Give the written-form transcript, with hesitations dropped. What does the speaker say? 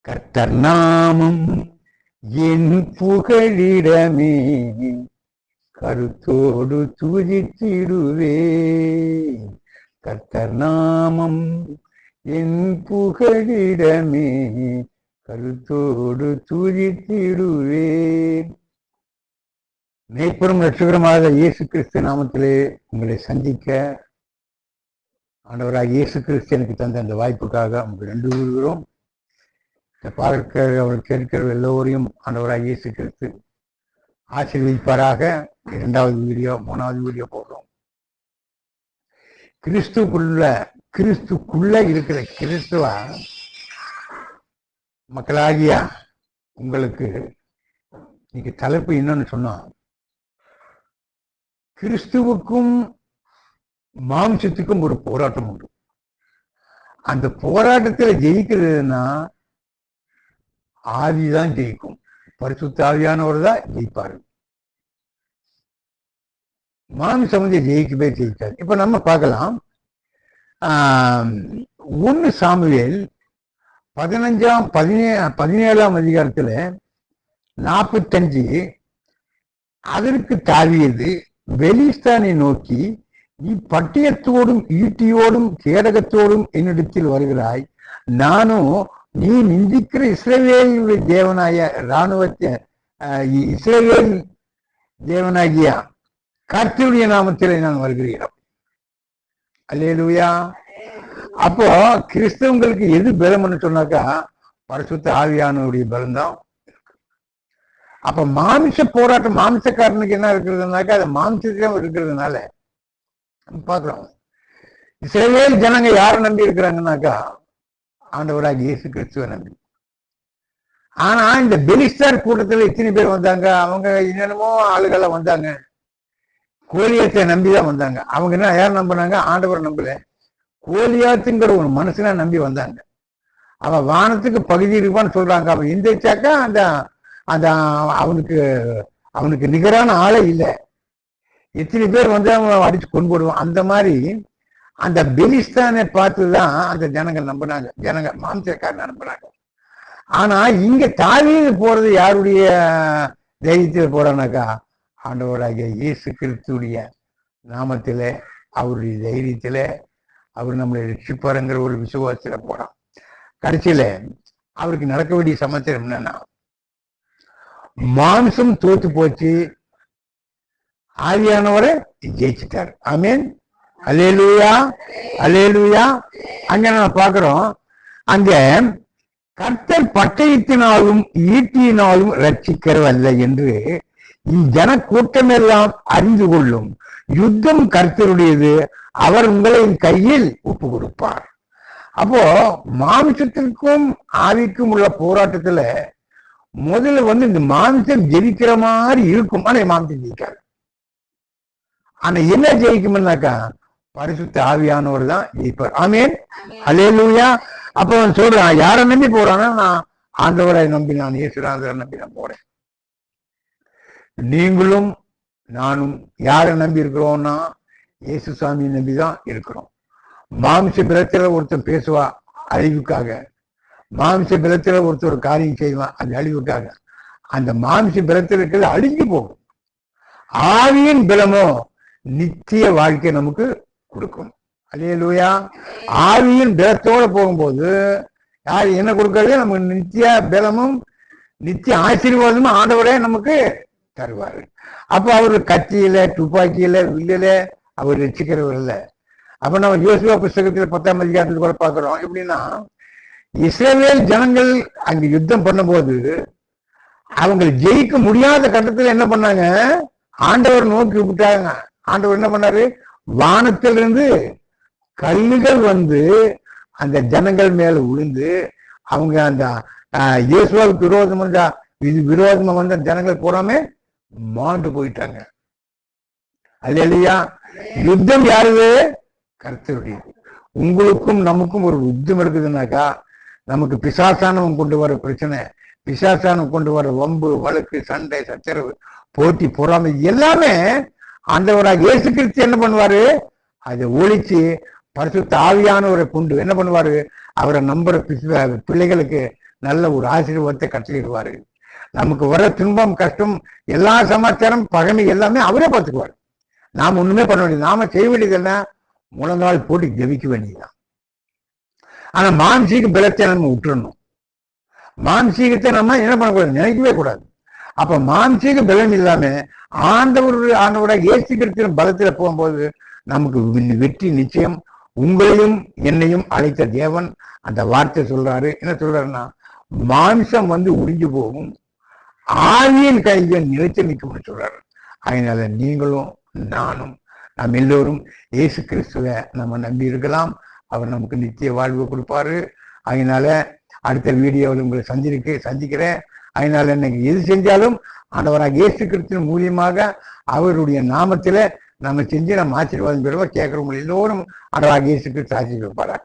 கர்த்தர் நாமம் என் புகழிடமே, கருத்தோடு துதித்திடுவே. கர்த்தர் நாமம் என் புகழிடமே, கருத்தோடு துதித்திடுவேன். மேய்ப்பெரும் இரட்சகருமாக இயேசு கிறிஸ்து நாமத்திலே உங்களை சந்திக்க ஆண்டவராக இயேசு கிறிஸ்து எனக்கு தந்த அந்த வாய்ப்புக்காக உங்களுக்கு நன்றி கூறுகிறோம். பார்க்கிற அவர் கேட்கிற எல்லோரையும் ஆண்டவராக இயேசு கிறிஸ்து ஆசீர்வதிப்பாராக. இரண்டாவது வீடியோ, மூணாவது வீடியோ போடுறோம். கிறிஸ்துக்குள்ள இருக்கிற கிறிஸ்துவ மக்களாகிய உங்களுக்கு இன்னைக்கு தலைப்பு என்னன்னு சொன்னா, கிறிஸ்துவுக்கும் மாம்சத்துக்கும் ஒரு போராட்டம் உண்டு. அந்த போராட்டத்தில் ஜெயிக்கிறதுனா ஆவிதான் ஜெயிக்கும். பரிசுத்த ஆவியானவர் தான் ஜெயிப்பாரு. மாம்சம் வந்து ஜெயிக்கவே ஜெயிக்காது. இப்ப நம்ம பார்க்கலாம். 1 சாமுவேல் 17ஆம் அதிகாரத்துல 45 அதற்கு தாவீது பெலிஸ்தானை நோக்கி, நீ பட்டயத்தோடும் ஈட்டியோடும் கேடகத்தோடும் என்னிடத்தில் வருகிறாய், நானும் நீ நிந்திக்கிற இஸ்ரவேலுடைய தேவனாய இராணுவத்தை இஸ்ரவேல் தேவனாகிய கர்த்தருடைய நாமத்திலே நான் வருகிறேன். அல்லேலூயா. அப்போ கிறிஸ்தவங்களுக்கு எது பலம்னு சொன்னாக்கா பரிசுத்த ஆவியானவருடைய பலம்தான். அப்ப மாமிச போராட்டம், மாமிசக்காரனுக்கு என்ன இருக்கிறதுனாக்கா அது மாமிசம் இருக்கிறதுனால பார்க்கிறோம். இஸ்ரவேல் ஜனங்க யாரை நம்பி இருக்கிறாங்கன்னாக்கா ஆண்டவராக இயேசு கிறிஸ்துவை நம்பி. ஆனா இந்த பெலிஸ்தார் கூட்டத்துல இத்தனை பேர் வந்தாங்க. அவங்க என்னென்னமோ ஆளுகளை வந்தாங்க, கோலியாத்தை நம்பிதான் வந்தாங்க. அவங்க என்ன யார் நம்பினாங்க? ஆண்டவரை நம்பல, கோலியாத்துங்கிற ஒரு மனுஷனா நம்பி வந்தாங்க. அவன் வானத்துக்கு பகுதி இருப்பான்னு சொல்றாங்க. அவன் எந்திரிச்சாக்கா அந்த அந்த அவனுக்கு நிகரான ஆளே இல்லை. எத்தனை பேர் வந்து அவன் அடிச்சு கொண்டு போடுவான். அந்த மாதிரி அந்த பெலிஸ்தானை பார்த்துதான் அந்த ஜனங்கள் நம்பினாங்க. ஜனங்கள் மாம்சக்காரனை நம்பினாங்க. ஆனா இங்க தாவீது போறது யாருடைய தைரியத்தில் போறானாக்கா ஆண்டவராகிய இயேசு கிறிஸ்துடைய நாமத்தில, அவருடைய தைரியத்தில அவர் நம்மளை ரட்சிப்பாருங்கிற ஒரு விசுவாசத்துல போறான். கடைசியில அவருக்கு நடக்க வேண்டிய சமாச்சாரம் என்னன்னா, மாம்சம் தோத்து போச்சு, ஆவியானவரை ஜெயிச்சிட்டார். ஆமேன். அல்லேலூயா, அல்லேலூயா. அங்க நம்ம பார்க்கிறோம், அங்க கர்த்தர் பட்டயத்தினாலும் ஈட்டியினாலும் ரட்சிக்கிறவல்ல என்று இஜன கூட்டமெல்லாம் அறிந்து கொள்ளும். யுத்தம் கர்த்தருடையது, அவர் உங்களை கையில் ஒப்பு கொடுப்பார். அப்போ மாமிசத்திற்கும் ஆவிக்கும் உள்ள போராட்டத்துல முதல்ல வந்து இந்த மாமிசம் ஜெயிக்கிற மாதிரி இருக்கும். ஆனா மாமிசம் ஜெயிக்காது. ஆனா என்ன ஜெயிக்கும்னாக்கா பரிசுத்த ஆவியானவர் தான் ஜெயிப்பார். ஆமேன். அல்லேலூயா. அப்ப அவன் சொல்றான், யாரை நம்பி போறான்னா, நான் ஆண்டவரை நம்பி, நான் இயேசுநாதரை நம்பி நான் போறேன். நீங்களும் நானும் யாரை நம்பி இருக்கிறோம்னா இயேசு சாமியை நம்பிதான் இருக்கிறோம். மாமிச பலத்துல ஒருத்தர் பேசுவா அழிவுக்காக, மாமிச பலத்துல ஒருத்தர் காரியம் செய்வான் அது அழிவுக்காக. அந்த மாமிச பலத்தில் இருக்கிறது அழிஞ்சு போகும். ஆவியின் பலமோ நித்திய வாழ்க்கை நமக்கு கொடுக்கும். அல்லேலூயா. ஆவியின் பலத்தோட போகும்போது யார் என்ன கொடுக்கறது? நமக்கு நித்திய பலமும் நித்திய ஆசீர்வாதமும் ஆண்டவரே நமக்கு தருவாரு. அப்ப அவரு கத்தியில, துப்பாக்கியில, வில்லில அவர் ரசிக்கிறவர் இல்லை. அப்ப நம்ம யோசுவா புஸ்தகத்துல 10ஆம் அதிகாரத்துல கூட பார்க்கிறோம். எப்படின்னா, இஸ்ரவேல் ஜனங்கள் அங்க யுத்தம் பண்ணும்போது அவங்க ஜெயிக்க முடியாத கட்டத்துல என்ன பண்ணாங்க? ஆண்டவர் நோக்கி விட்டாங்க. ஆண்டவர் என்ன பண்ணாரு? வானத்திலிருந்து கல்லுகள் வந்து அந்த ஜனங்கள் மேல விழுந்து அவங்க அந்த இயேசுவாவுக்கு விரோதமா வந்த ஜனங்கள் பூராமே மாண்டு போயிட்டாங்க. அல்லேலூயா. யுத்தம் யாருது? கர்த்தருடைய. உங்களுக்கும் நமக்கும் ஒரு யுத்தம் இருக்குதுன்னாக்கா, நமக்கு பிசாசானவன் கொண்டு வர பிரச்சனை, பிசாசானம் கொண்டு வர வம்பு, வழக்கு, சண்டை, சச்சரவு, போட்டி, பொறாமை எல்லாமே ஆண்டவராக இயேசு கிறிஸ்து என்ன பண்ணுவாரு? அதை ஒழிச்சு பரிசுத்த ஆவியானவரை கொண்டு என்ன பண்ணுவாரு? அவரை நம்புற பிள்ளைகளுக்கு நல்ல ஒரு ஆசீர்வாதத்தை கட்டளிடுவாரு. நமக்கு வர துன்பம், கஷ்டம், எல்லா சமாச்சாரம், பகைமை எல்லாமே அவரே பார்த்துக்குவார். நாம் ஒண்ணுமே பண்ண வேண்டியது. நாம செய்ய வேண்டியது என்ன? முழங்கால் போட்டு ஜெபிக்க வேண்டியதுதான். ஆனா மானசீக பலத்தை நம்ம விட்டுறணும். மானசீகத்தை நம்ம என்ன பண்ணக்கூடாது? நினைக்கவே கூடாது. அப்ப மானசீக பலம் இல்லாம ஆண்டவரோட இயேசு கிறிஸ்துவின் பலத்துல போகும்போது நமக்கு வெற்றி நிச்சயம். உங்களையும் என்னையும் அழைத்த தேவன் அந்த வார்த்தை சொல்றாரு. என்ன சொல்றாருன்னா, மாம்சம் உறிஞ்சு போகும், ஆவியின் கைகள் நிலைத்து நிற்கும்னு சொல்றாரு. அதனால நீங்களும் நானும் நாம் எல்லோரும் இயேசு கிறிஸ்துவை நம்ம நம்பி இருக்கலாம். அவர் நமக்கு நித்திய வாழ்வு கொடுப்பாரு. அதனால அடுத்த வீடியோவில் உங்களை சந்திக்கிறேன். அதனால இன்னைக்கு எது செஞ்சாலும் ஆண்டவராக இயேசு கிறிஸ்துவின் மூலியமாக அவருடைய நாமத்தில நம்ம செஞ்சு நம்ம ஆசீர்வாதம் பெறுவோம். கேட்கிறவங்க எல்லோரும் ஆண்டவராக இயேசு கிறிஸ்து ஆசீர்வதிப்பார்.